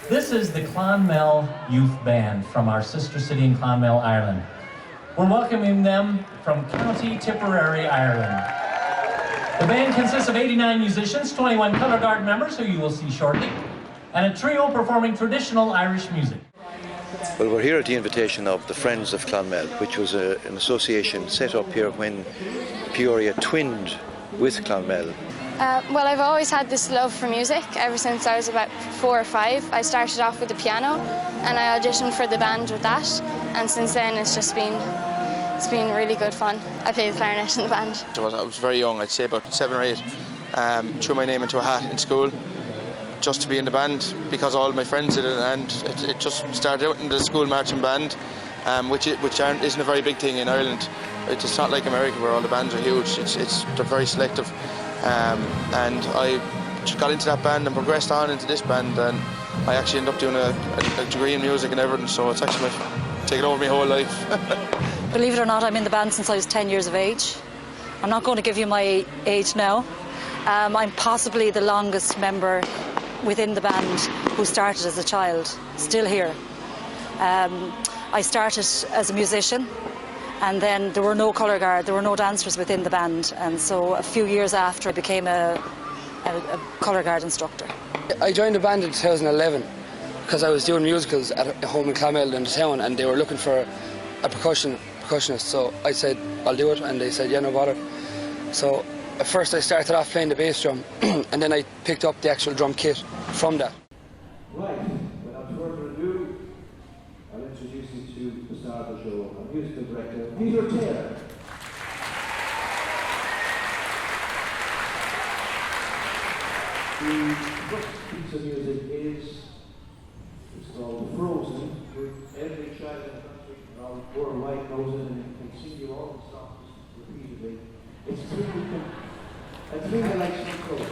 This is the Clonmel Youth Band from our sister city in Clonmel, Ireland. We're welcoming them from County Tipperary, Ireland. The band consists of 89 musicians, 21 colour guard members, who you will see shortly, and a trio performing traditional Irish music. Well, we're here at the invitation of the Friends of Clonmel, which was an association set up here when Peoria twinned with Clonmel. Well, I've always had this love for music ever since I was about 4 or 5. I started off with the piano and I auditioned for the band with that, and since then it's been really good fun. I play the clarinet in the band. I was very young, I'd say about 7 or 8. Threw my name into a hat in school just to be in the band because all my friends did it, and it just started out in the school marching band, which isn't a very big thing in Ireland. It's not like America where all the bands are huge. They're very selective. And I got into that band and progressed on into this band, and I actually ended up doing a degree in music and everything, so it's actually taken over my whole life. Believe it or not, I'm in the band since I was 10 years of age. I'm not going to give you my age now. I'm possibly the longest member within the band who started as a child, still here. I started as a musician, and then there were no colour guard, there were no dancers within the band, and so a few years after I became a colour guard instructor. I joined the band in 2011 because I was doing musicals at home in Clonmel in the town, and they were looking for a percussionist, so I said I'll do it, and they said yeah, no bother. So at first I started off playing the bass drum and then I picked up the actual drum kit from that. Right, without further ado, I'll introduce you to the star of the show, our musical director, Peter Taylor. The first piece of music it's called Frozen, with every child in the country around worldwide knows it and can sing you all the songs repeatedly. It's a thing like some clothes.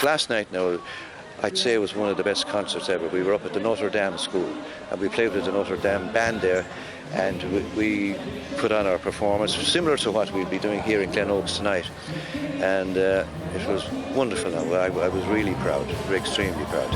last night now, I'd say it was one of the best concerts ever. We were up at the Notre Dame school and we played with the Notre Dame band there, and we put on our performance similar to what we'll be doing here in Glen Oak tonight, and it was wonderful. I was really proud, extremely proud.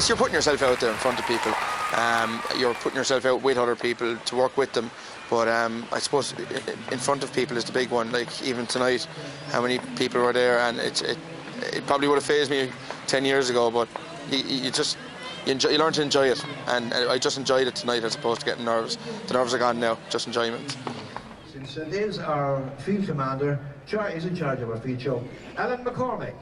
You're putting yourself out there in front of people. You're putting yourself out with other people to work with them. But I suppose in front of people is the big one. Like even tonight, how many people were there, and it probably would have fazed me 10 years ago. But you learn to enjoy it, and I just enjoyed it tonight as opposed to getting nerves. The nerves are gone now. Just enjoyment. Since it is our field commander, is in charge of our field show, Alan McCormick.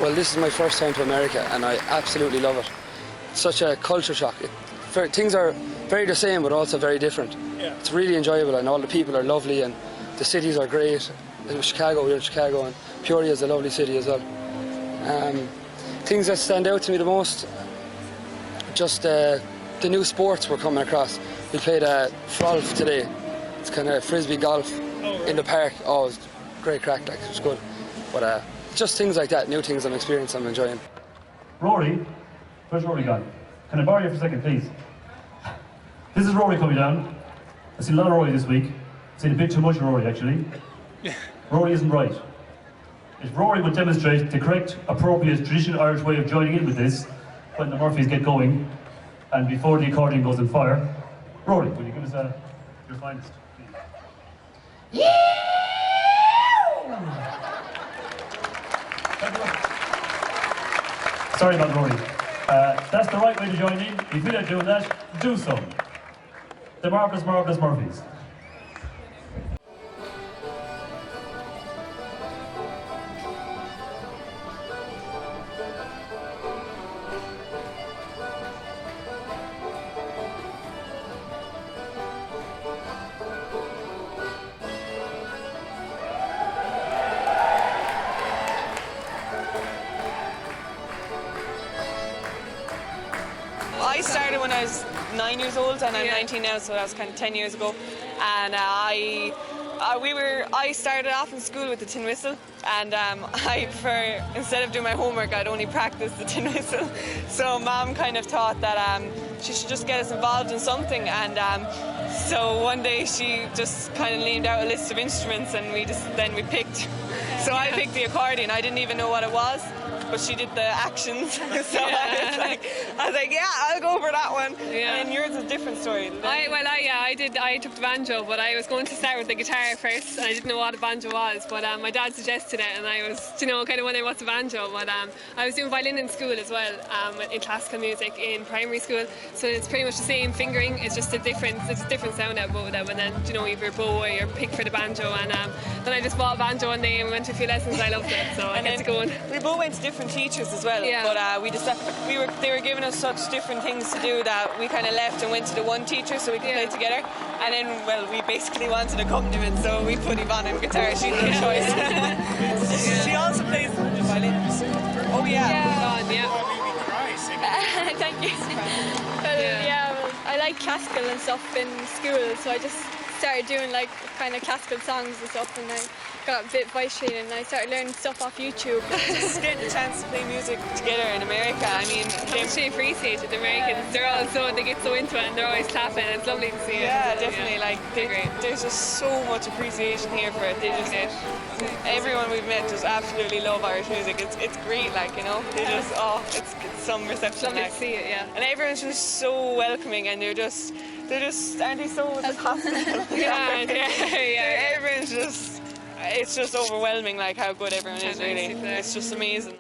Well, this is my first time to America and I absolutely love it. It's such a culture shock. Things are very the same but also very different. Yeah. It's really enjoyable and all the people are lovely and the cities are great. We're in Chicago and Peoria is a lovely city as well. Things that stand out to me the most, just the new sports we're coming across. We played frolf today. It's kind of frisbee golf in the park. Oh, it was great crack, like, it was good. But just things like that, new things I'm experiencing, I'm enjoying. Rory, where's Rory gone? Can I borrow you for a second, please? This is Rory coming down. I've seen a lot of Rory this week. I've seen a bit too much of Rory, actually. Rory isn't right. If Rory would demonstrate the correct, appropriate, traditional Irish way of joining in with this, when the Murphys get going, and before the accordion goes on fire, Rory, will you give us your finest, please? Sorry about Rory. That's the right way to join in. If you're not doing that, do so. The marvellous, marvellous Murphys. I started when I was 9 years old and I'm 19 now, so that was kind of 10 years ago. And I started off in school with the tin whistle, and instead of doing my homework, I'd only practice the tin whistle. So Mom kind of thought that she should just get us involved in something, and so one day she just kind of named out a list of instruments, and we picked. So I picked the accordion. I didn't even know what it was, but she did the actions. So I was like, yeah, I'll go for that one. Yeah. And yours is a different story. I took the banjo, but I was going to start with the guitar first, and I didn't know what a banjo was, but my dad suggested it, and I was, kind of wondering what's a banjo. But I was doing violin in school as well, in classical music in primary school, so it's pretty much the same fingering. It's just a different sound out of both of them. And then you have your bow or your pick for the banjo, and then I just bought a banjo one day and we went to a few lessons. I loved it, so I kept it going. We both went to different teachers as well, but they were giving us such different things to do that we kind of left and went to the one teacher so we could play together. And then, we basically wanted accompaniment, so we put Yvonne on guitar. She had a choice. She also plays the violin. Oh yeah. Thank you. I like classical and stuff in school, so I just started doing kind of classical songs and stuff, and I got a bit voice training and I started learning stuff off YouTube. Just getting a chance to play music together in America, I mean, they appreciate it, the Americans. They get so into it and they're always clapping. It's lovely to see it. Yeah, definitely. They're great. There's just so much appreciation here for it. Everyone we've met just absolutely love Irish music. It's great, They just it's some reception. Lovely to see it, yeah. And everyone's just so welcoming, and they're just aren't they so hospitable? Yeah. Everyone's just. It's just overwhelming, how good everyone is, really. It's just amazing.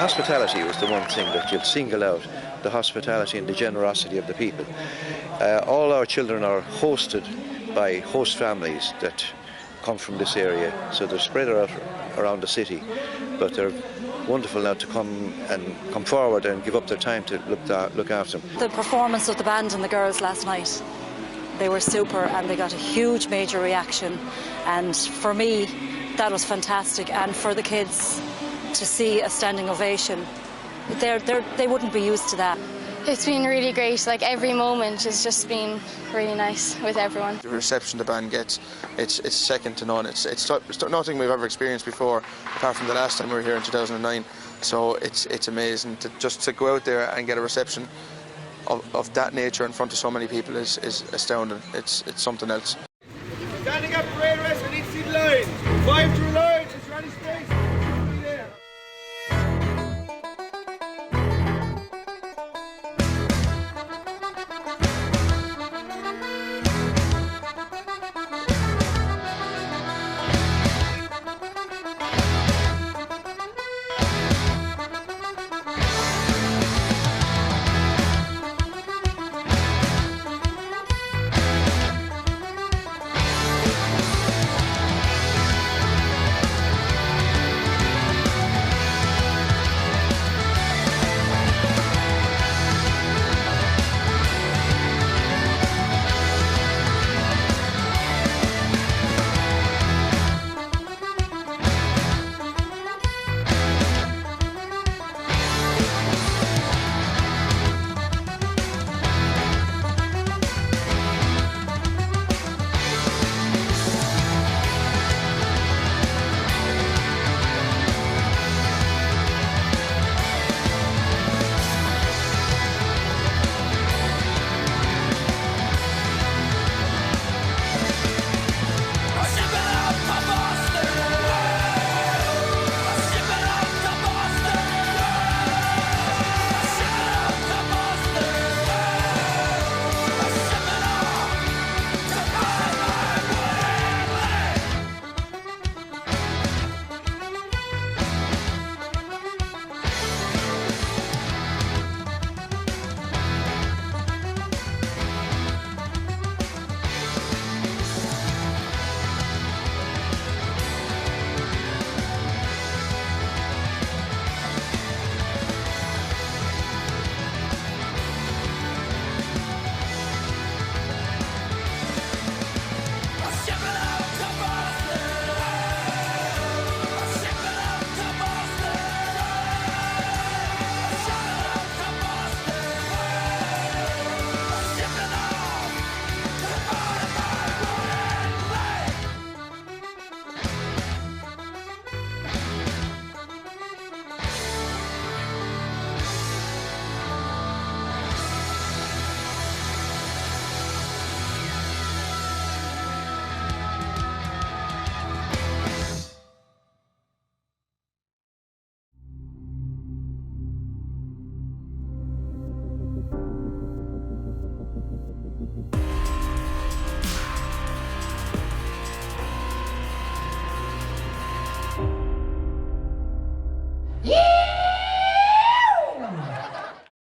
hospitality was the one thing that you'd single out, the hospitality and the generosity of the people. All our children are hosted by host families that come from this area, so they're spread out around the city, but they're wonderful now to come forward and give up their time to look after them. The performance of the band and the girls last night, they were super and they got a huge major reaction, and for me that was fantastic, and for the kids to see a standing ovation, they wouldn't be used to that. It's been really great. Like, every moment has just been really nice with everyone. The reception the band gets, it's second to none. It's nothing we've ever experienced before, apart from the last time we were here in 2009. So it's amazing to go out there and get a reception of that nature in front of so many people is astounding. It's something else. Standing up, parade rest, we need to see the line. 5 through line, it's ready space. There.